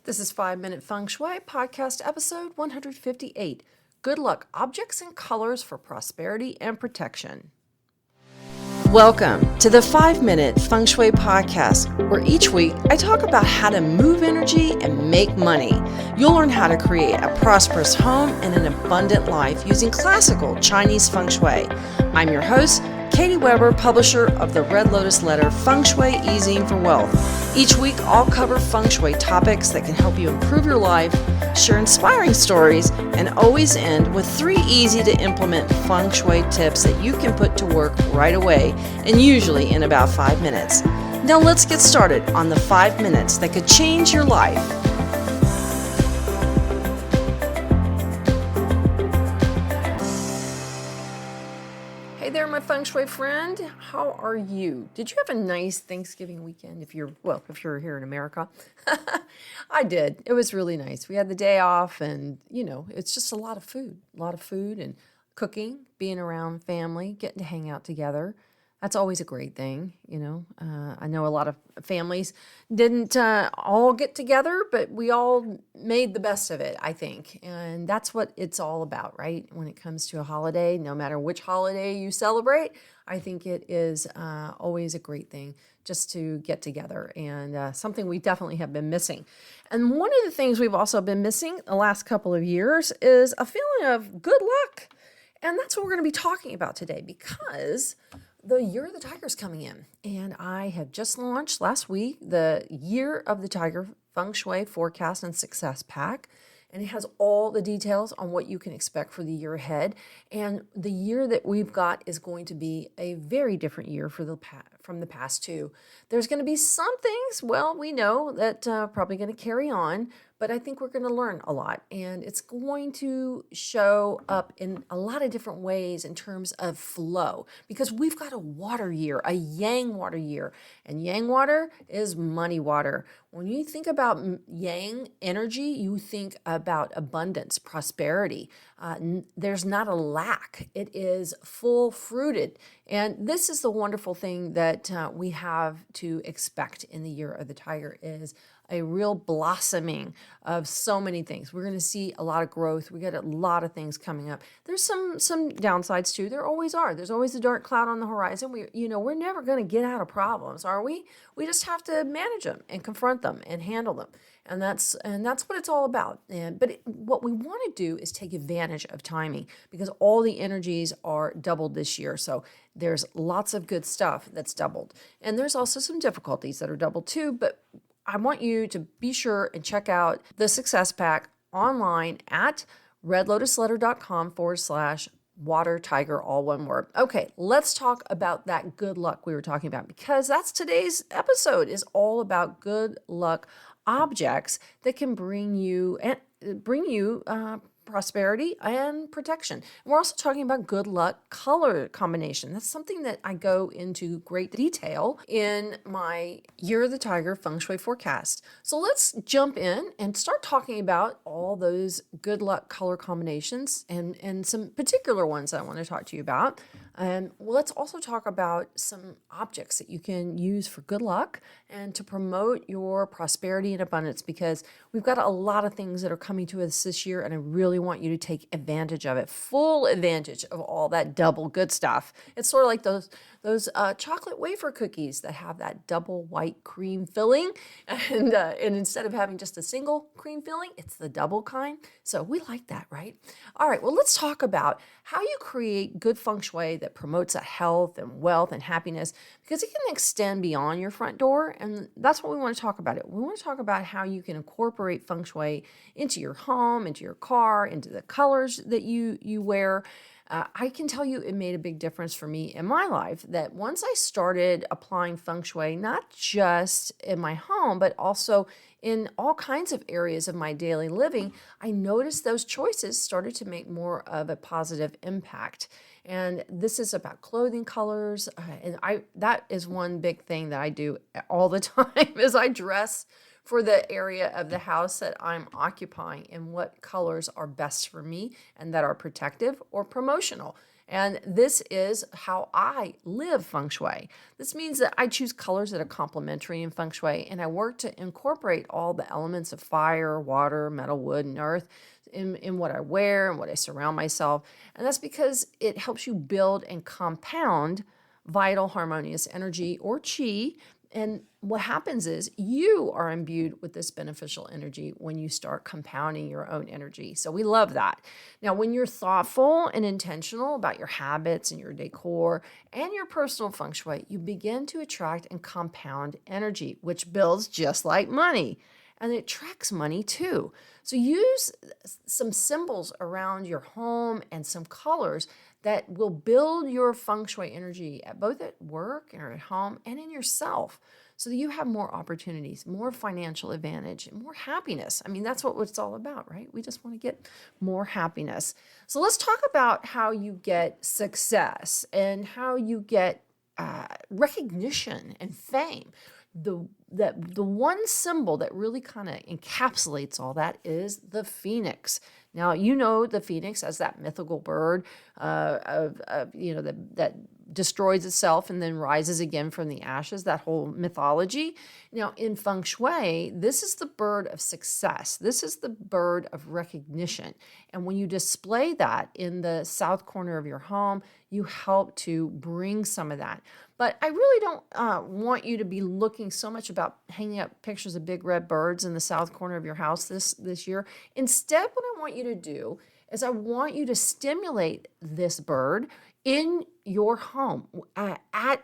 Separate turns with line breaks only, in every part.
This is 5 Minute Feng Shui podcast episode 158. Good luck objects and colors for prosperity and protection. Welcome to the 5 Minute Feng Shui podcast, where each week I talk about how to move energy and make money. You'll learn how to create a prosperous home and an abundant life using classical Chinese Feng Shui. I'm your host, Katie Weber, publisher of the Red Lotus Letter, Feng Shui Easing for Wealth. Each week, I'll cover Feng Shui topics that can help you improve your life, share inspiring stories, and always end with 3 easy-to-implement Feng Shui tips that you can put to work right away, and usually in about 5 minutes. Now let's get started on the 5 minutes that could change your life. Hey there, my Feng Shui friend. How are you? Did you have a nice Thanksgiving weekend? If you're here in America. I did. It was really nice. We had the day off, and it's just a lot of food and cooking, being around family, getting to hang out together. That's always a great thing. I know a lot of families didn't all get together, but we all made the best of it, I think. And that's what it's all about, right? When it comes to a holiday, no matter which holiday you celebrate, I think it is always a great thing just to get together, and something we definitely have been missing. And one of the things we've also been missing the last couple of years is a feeling of good luck. And that's what we're going to be talking about today, because the Year of the Tiger is coming in, and I have just launched last week the Year of the Tiger Feng Shui Forecast and Success Pack, and it has all the details on what you can expect for the year ahead. And the year that we've got is going to be a very different year from the past two. There's going to be some things, we know that probably going to carry on, but I think we're going to learn a lot, and it's going to show up in a lot of different ways in terms of flow, because we've got a water year, a yang water year, and yang water is money water. When you think about yang energy, you think about abundance, prosperity. There's not a lack. It is full-fruited, and this is the wonderful thing that we have to expect in the Year of the Tiger is a real blossoming of so many things. We're going to see a lot of growth. We got a lot of things coming up. There's some downsides too. There always are. There's always a dark cloud on the horizon. We're never going to get out of problems, are we? We just have to manage them and confront them and handle them. And that's what it's all about. What we want to do is take advantage of timing, because all the energies are doubled this year. So there's lots of good stuff that's doubled. And there's also some difficulties that are doubled too, but I want you to be sure and check out the Success Pack online at redlotusletter.com/water tiger, all one word. Okay, let's talk about that good luck we were talking about, because that's today's episode is all about good luck objects that can bring you prosperity and protection. And we're also talking about good luck color combination. That's something that I go into great detail in my Year of the Tiger Feng Shui forecast. So let's jump in and start talking about all those good luck color combinations and some particular ones that I want to talk to you about. And let's also talk about some objects that you can use for good luck and to promote your prosperity and abundance, because we've got a lot of things that are coming to us this year, and I really want you to take advantage of it, full advantage of all that double good stuff. It's sort of like those chocolate wafer cookies that have that double white cream filling, and instead of having just a single cream filling, it's the double kind. So we like that, right? All right, well, let's talk about how you create good feng shui that promotes a health and wealth and happiness, because it can extend beyond your front door, and that's what we want to talk about. We want to talk about how you can incorporate feng shui into your home, into your car, into the colors that you wear. I can tell you it made a big difference for me in my life, that once I started applying feng shui, not just in my home, but also in all kinds of areas of my daily living, I noticed those choices started to make more of a positive impact. And this is about clothing colors. That is one big thing that I do all the time is I dress for the area of the house that I'm occupying and what colors are best for me and that are protective or promotional. And this is how I live Feng Shui. This means that I choose colors that are complementary in Feng Shui, and I work to incorporate all the elements of fire, water, metal, wood, and earth in what I wear and what I surround myself. And that's because it helps you build and compound vital, harmonious energy or chi. And what happens is you are imbued with this beneficial energy when you start compounding your own energy. So we love that. Now, when you're thoughtful and intentional about your habits and your decor and your personal feng shui, you begin to attract and compound energy, which builds just like money. And it attracts money too. So use some symbols around your home and some colors that will build your feng shui energy both at work or at home and in yourself, so that you have more opportunities, more financial advantage, and more happiness. I mean, that's what it's all about, right? We just want to get more happiness. So let's talk about how you get success and how you get recognition and fame. The one symbol that really kind of encapsulates all that is the phoenix. Now, you know the phoenix as that mythical bird that destroys itself and then rises again from the ashes, that whole mythology. Now, in Feng Shui, this is the bird of success. This is the bird of recognition. And when you display that in the south corner of your home, you help to bring some of that. But I really don't want you to be looking so much about hanging up pictures of big red birds in the south corner of your house this year. Instead, what I want you to do is I want you to stimulate this bird in your home,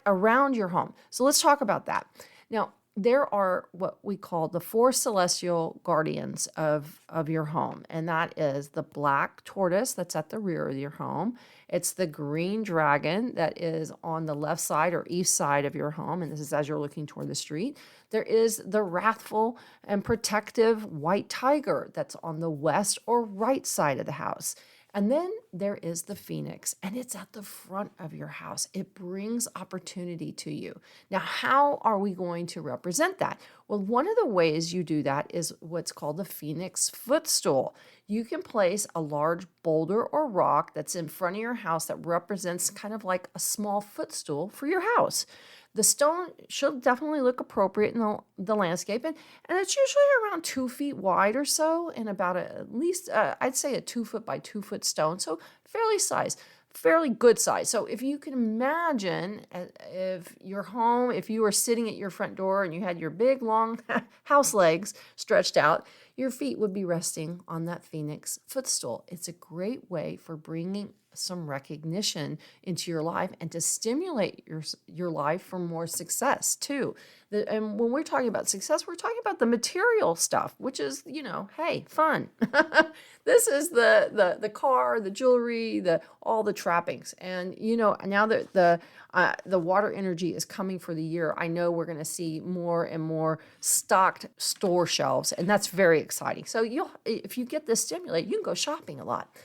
around your home. So let's talk about that. Now, there are what we call the 4 celestial guardians of your home, and that is the black tortoise that's at the rear of your home. It's the green dragon that is on the left side or east side of your home, and this is as you're looking toward the street. There is the wrathful and protective white tiger that's on the west or right side of the house. And then there is the phoenix, and it's at the front of your house. It brings opportunity to you. Now, how are we going to represent that? Well, one of the ways you do that is what's called the Phoenix Footstool. You can place a large boulder or rock that's in front of your house that represents kind of like a small footstool for your house. The stone should definitely look appropriate in the landscape, and it's usually around 2 feet wide or so, and about at least, I'd say a 2 foot by 2 foot stone, so fairly good size. So if you can imagine if your home, if you were sitting at your front door and you had your big long house legs stretched out, your feet would be resting on that Phoenix footstool. It's a great way for bringing some recognition into your life and to stimulate your life for more success too. And when we're talking about success, we're talking about the material stuff, which is, hey, fun. This is the car, the jewelry, all the trappings. And now that the water energy is coming for the year, I know we're going to see more and more stocked store shelves, and that's very exciting. So if you get this stimulate, you can go shopping a lot.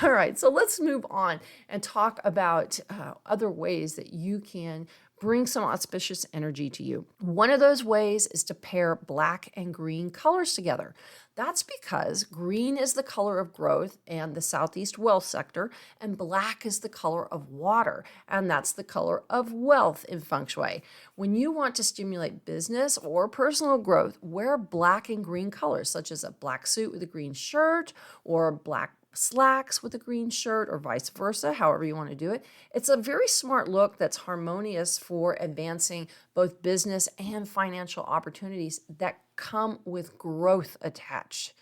All right, so let's move on and talk about other ways that you can bring some auspicious energy to you. One of those ways is to pair black and green colors together. That's because green is the color of growth and the southeast wealth sector, and black is the color of water, and that's the color of wealth in Feng Shui. When you want to stimulate business or personal growth, wear black and green colors, such as a black suit with a green shirt or black slacks with a green shirt or vice versa, however you want to do it. It's a very smart look that's harmonious for advancing both business and financial opportunities that come with growth attached.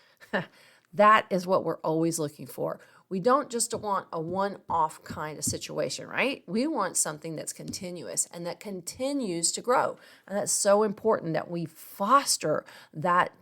That is what we're always looking for. We don't just want a one-off kind of situation, right? We want something that's continuous and that continues to grow. And that's so important that we foster that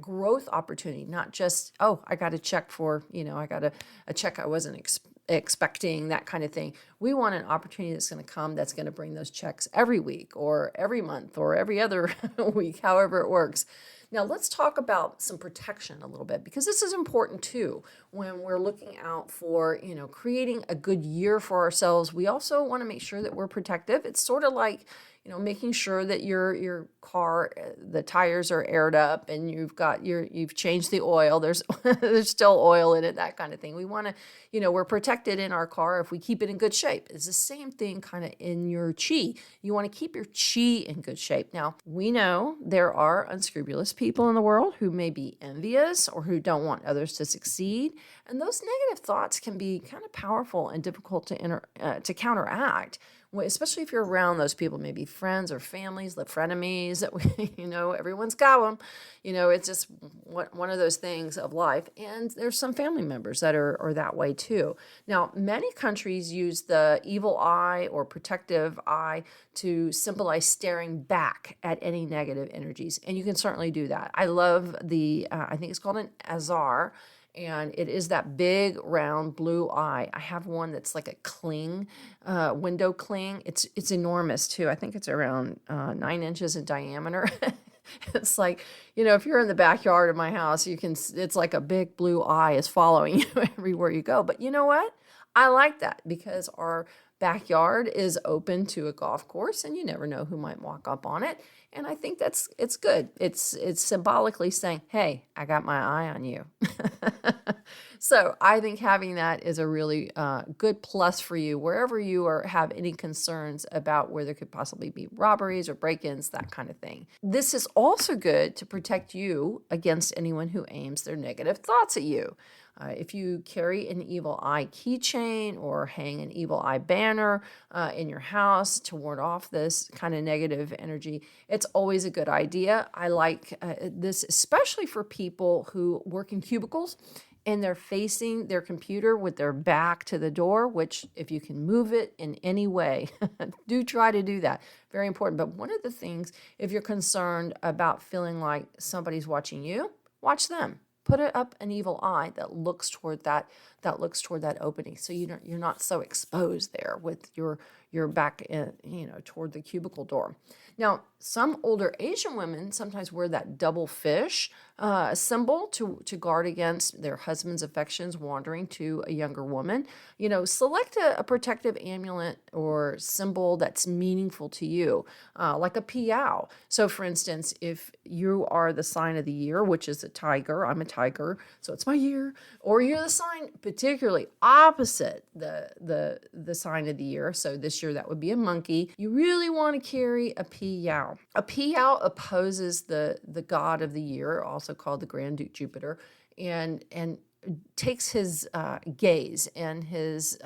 growth opportunity, not just, I got a check for, I got a check I wasn't expecting, that kind of thing. We want an opportunity that's going to come, that's going to bring those checks every week or every month or every other week, however it works. Now, let's talk about some protection a little bit, because this is important too. When we're looking out for, creating a good year for ourselves, we also want to make sure that we're protective. It's sort of like, making sure that your car, the tires are aired up and you've changed the oil. There's there's still oil in it, that kind of thing. We want to, we're protected in our car if we keep it in good shape. It's the same thing kind of in your chi. You want to keep your chi in good shape. Now, we know there are unscrupulous people in the world who may be envious or who don't want others to succeed. And those negative thoughts can be kind of powerful and difficult to counteract, especially if you're around those people, maybe friends or families, the frenemies that everyone's got them. It's just one of those things of life. And there's some family members that are that way too. Now, many countries use the evil eye or protective eye to symbolize staring back at any negative energies. And you can certainly do that. I love I think it's called an azar. And it is that big, round, blue eye. I have one that's like a cling, window cling. It's enormous, too. I think it's around 9 inches in diameter. It's like, if you're in the backyard of my house, it's like a big blue eye is following you everywhere you go. But you know what? I like that because our backyard is open to a golf course and you never know who might walk up on it. And I think it's good. It's symbolically saying, hey, I got my eye on you. So I think having that is a really good plus for you wherever you have any concerns about where there could possibly be robberies or break-ins, that kind of thing. This is also good to protect you against anyone who aims their negative thoughts at you. If you carry an evil eye keychain or hang an evil eye banner in your house to ward off this kind of negative energy, it's always a good idea. I like this, especially for people who work in cubicles and they're facing their computer with their back to the door, which if you can move it in any way, do try to do that. Very important. But one of the things, if you're concerned about feeling like somebody's watching you, watch them. Put it up an evil eye that looks toward that opening, so you're not so exposed there with your back toward the cubicle door. Now, some older Asian women sometimes wear that double fish symbol to guard against their husband's affections wandering to a younger woman. Select a protective amulet or symbol that's meaningful to you, like a piao. So, for instance, if you are the sign of the year, which is a tiger, I'm a tiger, so it's my year, or you're the sign particularly opposite the sign of the year, so this year that would be a monkey, you really want to carry a piao. A piao opposes the god of the year, also called the Grand Duke Jupiter, and takes his gaze and his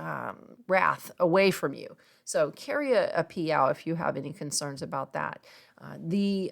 wrath away from you. So carry a piao if you have any concerns about that. The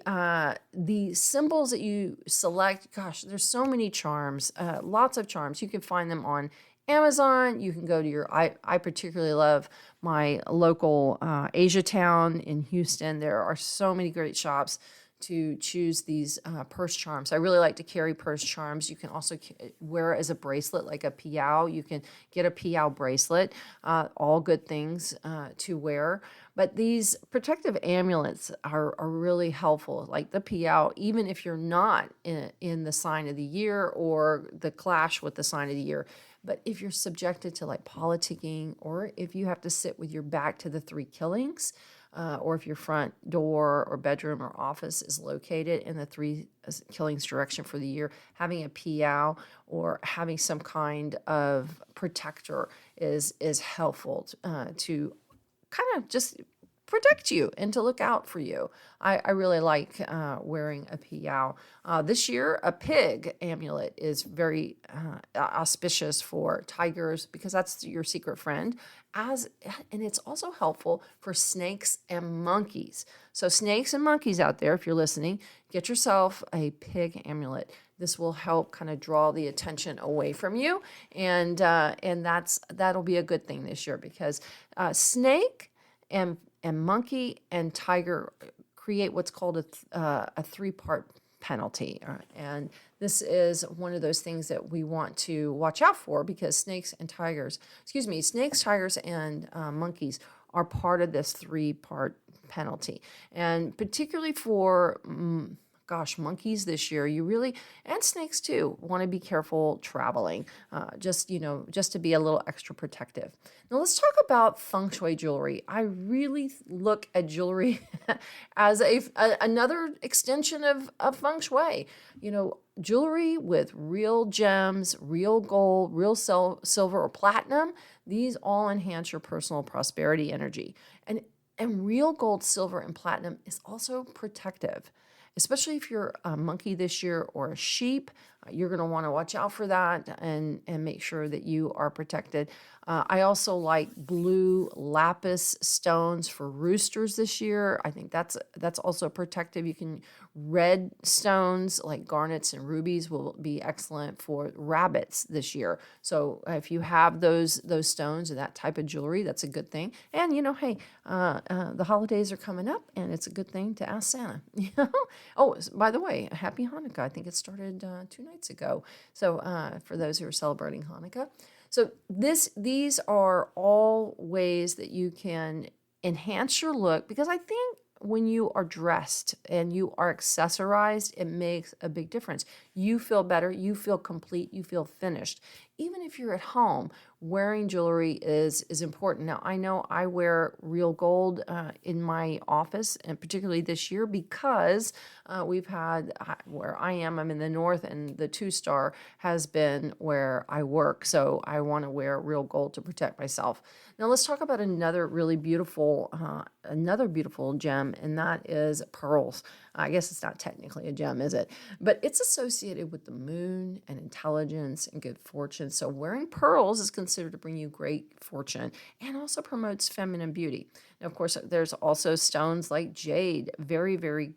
symbols that you select, gosh, there's so many charms, lots of charms. You can find them on Amazon. You can go to I particularly love my local Asia town in Houston. There are so many great shops to choose these purse charms. I really like to carry purse charms. You can also wear it as a bracelet, like a piao. You can get a piao bracelet, all good things to wear. But these protective amulets are really helpful, like the piao, even if you're not in the sign of the year or the clash with the sign of the year. But if you're subjected to like politicking, or if you have to sit with your back to the 3 killings, or if your front door or bedroom or office is located in the 3 killings direction for the year, having a piao or having some kind of protector is helpful to kind of just protect you and to look out for you. I really like wearing a piao. This year, a pig amulet is very auspicious for tigers because that's your secret friend. And it's also helpful for snakes and monkeys. So snakes and monkeys out there, if you're listening, get yourself a pig amulet. This will help kind of draw the attention away from you, and that'll be a good thing this year because snake and monkey and tiger create what's called a 3-part penalty. And this is one of those things that we want to watch out for because snakes, tigers, and monkeys are part of this 3-part penalty. And particularly for gosh, monkeys this year, you really, and snakes too, want to be careful traveling, just to be a little extra protective. Now let's talk about feng shui jewelry. I really look at jewelry as another extension of feng shui. Jewelry with real gems, real gold, real silver or platinum, these all enhance your personal prosperity energy. And real gold, silver, and platinum is also protective, especially if you're a monkey this year or a sheep. You're going to want to watch out for that and make sure that you are protected. I also like blue lapis stones for roosters this year. I think that's also protective. You can red stones like garnets and rubies will be excellent for rabbits this year. So if you have those stones and that type of jewelry, that's a good thing. And hey, the holidays are coming up, and it's a good thing to ask Santa. Oh, by the way, happy Hanukkah. I think it started 2 nights ago. So for those who are celebrating Hanukkah. So these are all ways that you can enhance your look, because I think when you are dressed and you are accessorized, it makes a big difference. You feel better, you feel complete, you feel finished. Even if you're at home, wearing jewelry is important. Now, I know I wear real gold in my office, and particularly this year because we've had, where I'm in the north, and the 2-star has been where I work. So I want to wear real gold to protect myself. Now, let's talk about another really beautiful, gem, and that is pearls. I guess it's not technically a gem, is it? But it's associated with the moon and intelligence and good fortune. So wearing pearls is considered to bring you great fortune and also promotes feminine beauty. Now, of course, there's also stones like jade, very, very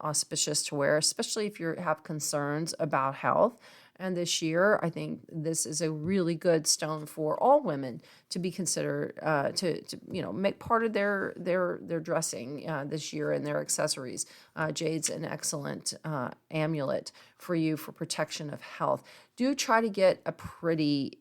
auspicious to wear, especially if you have concerns about health. And this year, I think this is a really good stone for all women to be considered to make part of their dressing this year and their accessories. Jade's an excellent amulet for you for protection of health. Do try to get a pretty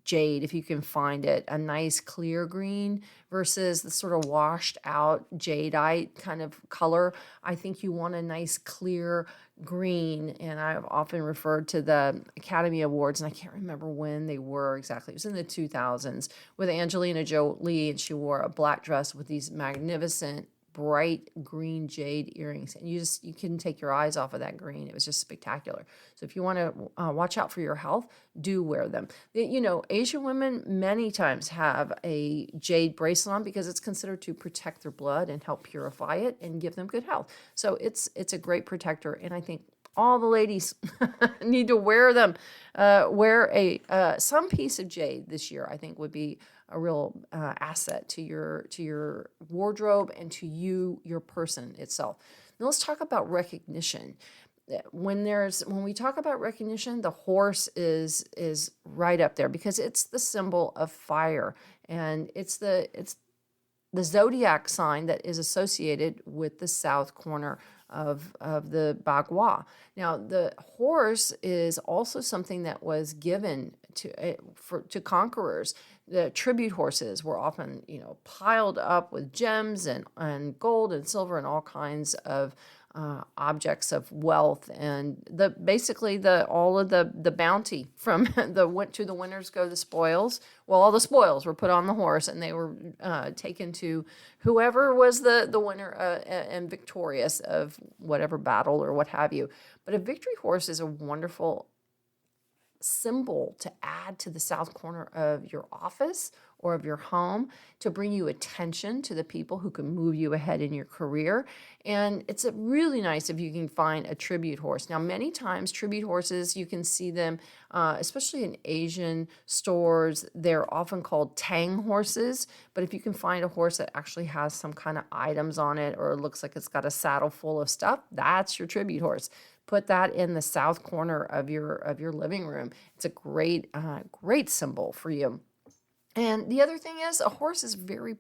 jade if you can find it, a nice clear green versus the sort of washed out jadeite kind of color. I think you want a nice clear green, and I've often referred to the Academy Awards, and I can't remember when they were exactly. It was in the 2000s with Angelina Jolie, and she wore a black dress with these magnificent bright green jade earrings, and you couldn't take your eyes off of that green. It was just spectacular. So if you want to watch out for your health, do wear them. Asian women many times have a jade bracelet on because it's considered to protect their blood and help purify it and give them good health. So it's a great protector, and I think all the ladies need to wear them. Wear some piece of jade this year, I think, would be a real asset to your wardrobe and to your person itself. Now let's talk about recognition. When we talk about recognition, the horse is right up there because it's the symbol of fire, and it's the zodiac sign that is associated with the south corner of the Bagua. Now, the horse is also something that was given to conquerors. The tribute horses were often, piled up with gems and gold and silver and all kinds of objects of wealth, and all of the bounty from to the winners go the spoils. Well, all the spoils were put on the horse, and they were taken to whoever was the winner and victorious of whatever battle or what have you. But a victory horse is a wonderful symbol to add to the south corner of your office or of your home to bring you attention to the people who can move you ahead in your career. And it's really nice if you can find a tribute horse. Now, many times tribute horses, you can see them, especially in Asian stores, they're often called tang horses. But if you can find a horse that actually has some kind of items on it, or it looks like it's got a saddle full of stuff, that's your tribute horse. Put that in the south corner of your living room. It's a great symbol for you. And the other thing is, a horse is very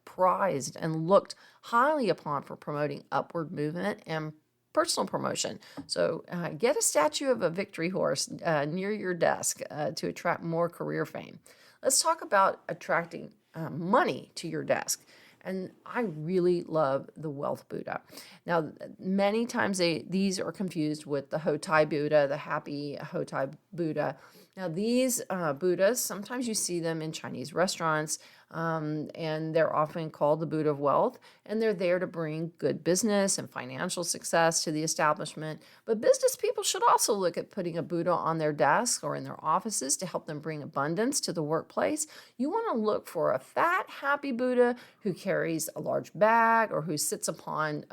prized and looked highly upon for promoting upward movement and personal promotion. So get a statue of a victory horse near your desk to attract more career fame. Let's talk about attracting money to your desk. And I really love the Wealth Buddha. Now, many times these are confused with the Hotai Buddha, the happy Hotai Buddha. Now, these Buddhas, sometimes you see them in Chinese restaurants, and they're often called the Buddha of Wealth, and they're there to bring good business and financial success to the establishment. But business people should also look at putting a Buddha on their desk or in their offices to help them bring abundance to the workplace. You want to look for a fat, happy Buddha who carries a large bag or who sits upon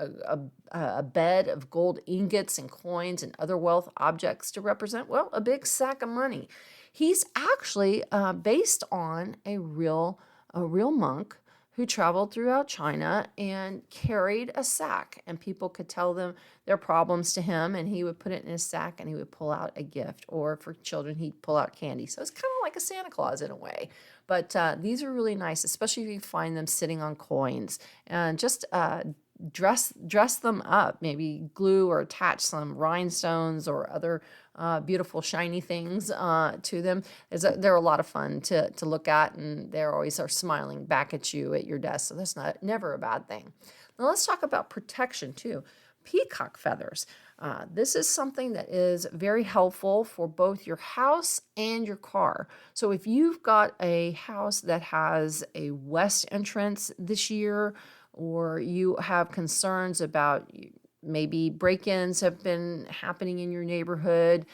a bed of gold ingots and coins and other wealth objects to represent, well, a big sack of money. He's actually based on a real monk who traveled throughout China and carried a sack, and people could tell them their problems to him, and he would put it in his sack and he would pull out a gift. Or for children, he'd pull out candy. So it's kind of like a Santa Claus in a way. But these are really nice, especially if you find them sitting on coins. And just dress them up, maybe glue or attach some rhinestones or other beautiful shiny things to them. They're a lot of fun to look at, and they always are smiling back at you at your desk, so that's never a bad thing. Now let's talk about protection too. Peacock feathers. This is something that is very helpful for both your house and your car. So if you've got a house that has a west entrance this year, or you have concerns about maybe break-ins have been happening in your neighborhood,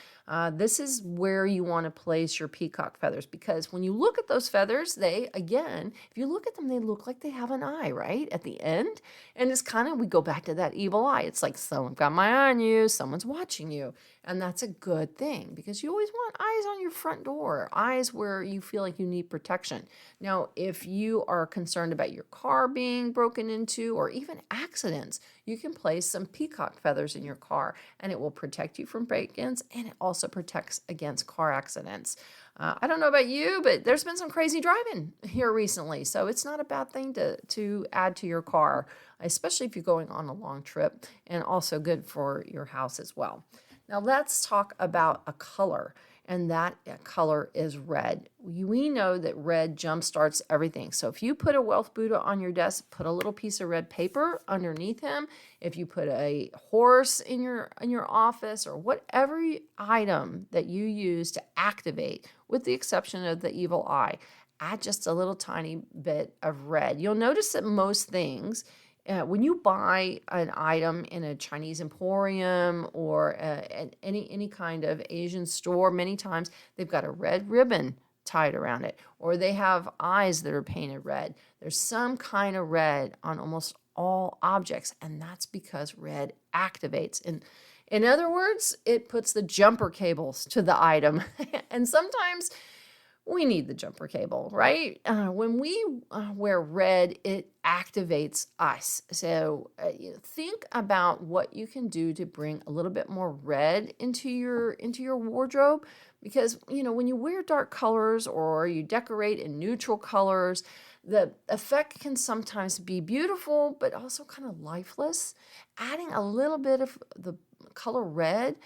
this is where you want to place your peacock feathers, because when you look at those feathers, if you look at them, they look like they have an eye right at the end. And it's kind of, we go back to that evil eye. It's like, someone got my eye on you, someone's watching you. And that's a good thing, because you always want eyes on your front door, eyes where you feel like you need protection. Now, if you are concerned about your car being broken into or even accidents, you can place some peacock feathers in your car, and it will protect you from break-ins, and it also protects against car accidents. I don't know about you, but there's been some crazy driving here recently, so it's not a bad thing to add to your car, especially if you're going on a long trip, and also good for your house as well. Now let's talk about a color, and that color is red. We know that red jumpstarts everything. So if you put a Wealth Buddha on your desk, put a little piece of red paper underneath him. If you put a horse in your office, or whatever item that you use to activate, with the exception of the evil eye, add just a little tiny bit of red. You'll notice that most things, when you buy an item in a Chinese emporium or any kind of Asian store, many times they've got a red ribbon tied around it, or they have eyes that are painted red. There's some kind of red on almost all objects, and that's because red activates. In other words, it puts the jumper cables to the item. And sometimes we need the jumper cable, right? When we wear red, it activates us. So think about what you can do to bring a little bit more red into your wardrobe, because when you wear dark colors or you decorate in neutral colors, the effect can sometimes be beautiful, but also kind of lifeless. Adding a little bit of the color red,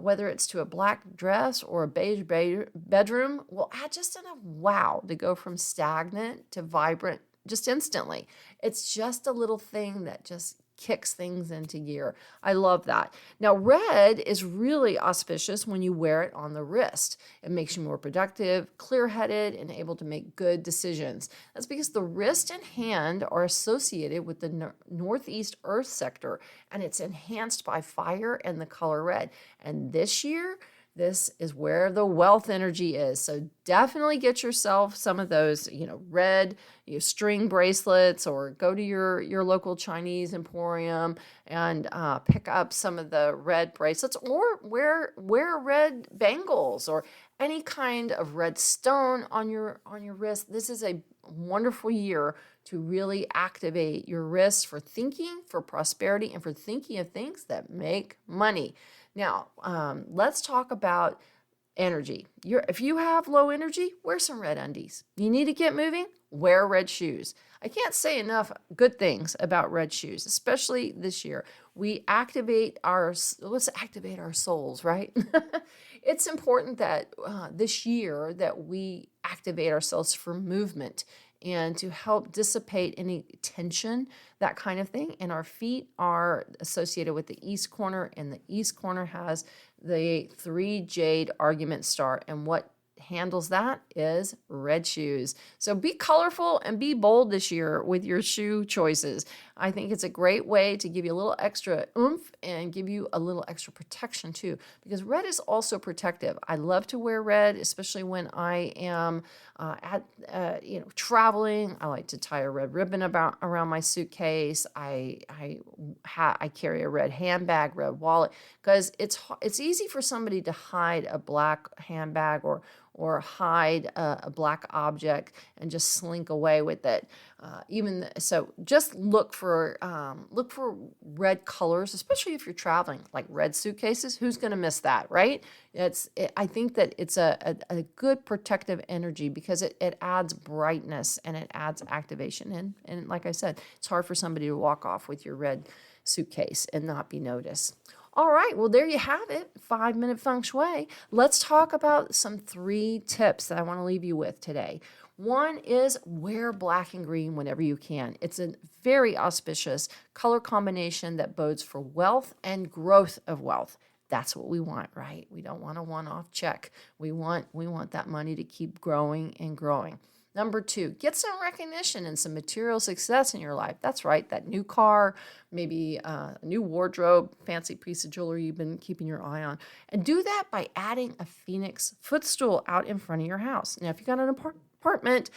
whether it's to a black dress or a beige bedroom, will add just enough wow to go from stagnant to vibrant just instantly. It's just a little thing that just kicks things into gear. I love that. Now, red is really auspicious when you wear it on the wrist. It makes you more productive, clear-headed, and able to make good decisions. That's because the wrist and hand are associated with the northeast earth sector, and it's enhanced by fire and the color red. And this year, this is where the wealth energy is. So definitely get yourself some of those, red string bracelets, or go to your local Chinese emporium and pick up some of the red bracelets, or wear red bangles or any kind of red stone on your wrist. This is a wonderful year to really activate your wrist for thinking, for prosperity, and for thinking of things that make money. Now, let's talk about energy. If you have low energy, wear some red undies. You need to get moving, wear red shoes. I can't say enough good things about red shoes, especially this year. Let's activate our souls, right? It's important that this year that we activate ourselves for movement and to help dissipate any tension, that kind of thing. And our feet are associated with the east corner, and the east corner has the 3 jade argument star. And what handles that is red shoes. So be colorful and be bold this year with your shoe choices. I think it's a great way to give you a little extra oomph and give you a little extra protection too, because red is also protective. I love to wear red, especially when I am traveling. I like to tie a red ribbon around my suitcase. I carry a red handbag, red wallet, because it's easy for somebody to hide a black handbag or hide a black object and just slink away with it. So just look for red colors, especially if you're traveling, like red suitcases. Who's going to miss that, right? I think that it's a good protective energy because it adds brightness and it adds activation. And like I said, it's hard for somebody to walk off with your red suitcase and not be noticed. All right, well, there you have it, 5-minute feng shui. Let's talk about some 3 tips that I want to leave you with today. One is wear black and green whenever you can. It's a very auspicious color combination that bodes for wealth and growth of wealth. That's what we want, right? We don't want a one-off check. We want that money to keep growing and growing. Number 2, get some recognition and some material success in your life. That's right, that new car, maybe a new wardrobe, fancy piece of jewelry you've been keeping your eye on. And do that by adding a Phoenix Footstool out in front of your house. Now, if you've got an apartment,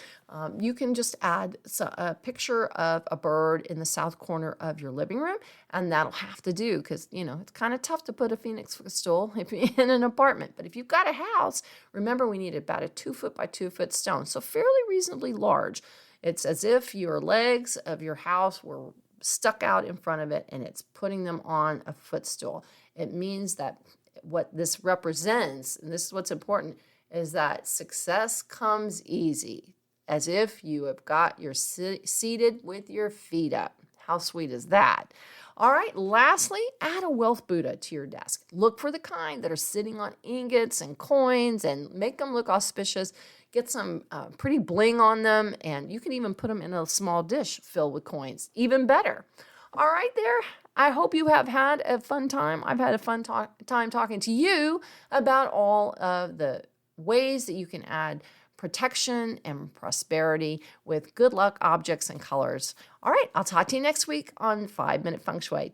you can just add a picture of a bird in the south corner of your living room, and that'll have to do because, it's kind of tough to put a Phoenix Footstool if you're in an apartment. But if you've got a house, remember we need about a 2-foot by 2-foot stone, so fairly reasonably large. It's as if your legs of your house were stuck out in front of it, and it's putting them on a footstool. It means that what this represents, and this is what's important, is that success comes easy, as if you have got your seated with your feet up. How sweet is that? All right, lastly, add a wealth Buddha to your desk. Look for the kind that are sitting on ingots and coins and make them look auspicious. Get some pretty bling on them, and you can even put them in a small dish filled with coins. Even better. All right there. I hope you have had a fun time. I've had a fun time talking to you about all of the ways that you can add protection and prosperity with good luck objects and colors. All right, I'll talk to you next week on 5-Minute Feng Shui.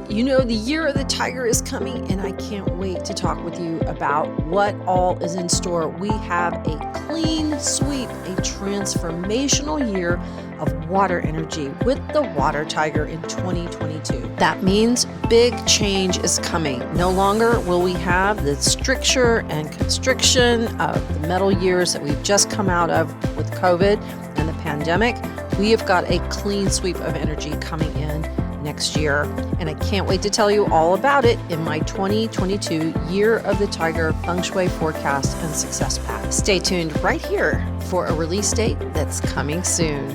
The year of the tiger is coming, and I can't wait to talk with you about what all is in store. We have a clean sweep, a transformational year of water energy with the water tiger in 2022. That means big change is coming. No longer will we have the stricture and constriction of the metal years that we've just come out of with COVID and the pandemic. We have got a clean sweep of energy coming in next year, and I can't wait to tell you all about it in my 2022 Year of the Tiger Feng Shui Forecast and Success Path. Stay tuned right here for a release date that's coming soon.